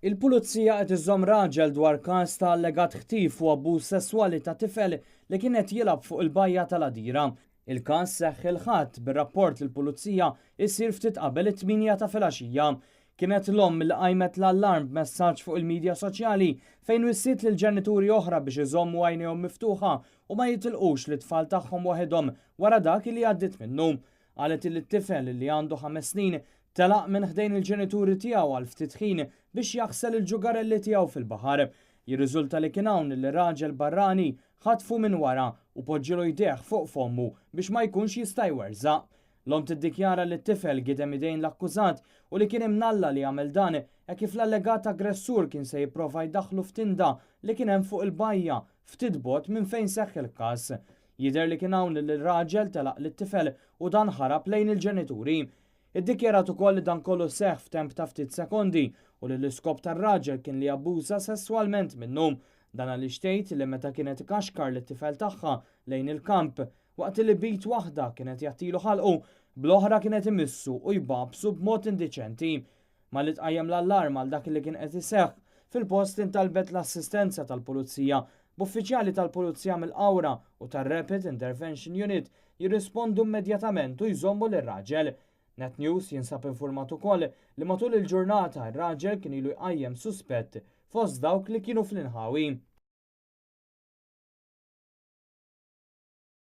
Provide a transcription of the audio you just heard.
Il-pulizija qed iżomm raġel dwar każ ta' allegat ħtif u abbuż sesswali ta' tifel li kien qed jilgħab fuq il-bajja tal-Għadira. Il-każ seħħ il-ħadd bir-rapport il-pulizija jsir ftit qabel it-8 ta' filgħaxija. Kienet l-omm li qajmet l-allarm b'messaġġ fuq il-medja soċjali fejn wissiet lil ġenituri oħra biex iżommu għajnejhom miftuħa u ma jitilqux l-tfal tagħhom waħedhom wara dak li għaddit minnu. Qalet li t-tifel li għandu 5 snin telaq minn ħdejn il-ġenituri tiegħu għal ftit ħin biex jaħsel il-ġugarelli tiegħu fil-baħar. Jirriżulta li kien hawn li raġel barrani ħatfu minn wara u poġġilu jdejh fuq fommu biex ma jkunx jista' jwerzaq. L-omm tiddikjara li t-tifel gidem idejn l-akkużat u li kien imnalla li għamel dan kif l-allegat aggressur kien se jipprova jdaħħlu f'tinda li kien hemm fuq il-bajja ftit bogħod minn fejn seħħ il-każ. Jidher li kien hawn li l-raġel telaq lit-tifel u dan ħarab lejn il-ġenituri. Iddikjarat ukoll li dan kollu seħħ f'temp ta' ftit sekondi u li l-iskop tar-raġel kien li abbuża sesswalment minnu. Dan għaliex tgħid li meta kienet ikaxkar lit-tifel tagħha lejn il-kamp waqt li bit waħda kienet jagħtilu ħalqu bl-oħra kienet imissu u jbabsu b'mod indiċenti. Malli tqajjem l-allarm għal dak li kien qed iseħħ fil-post intalbet l-assistenza tal-pulizija b'uffiċjali tal-pulizija mill-Qawra u tar-Rapid Intervention Unit jirrispondu immedjatament u jżommu lir-raġel. Net News jinsab informat ukoll li matul il-ġurnata r-raġel kien ilu jqajjem suspett fost dawk li kienu fl-inħawi.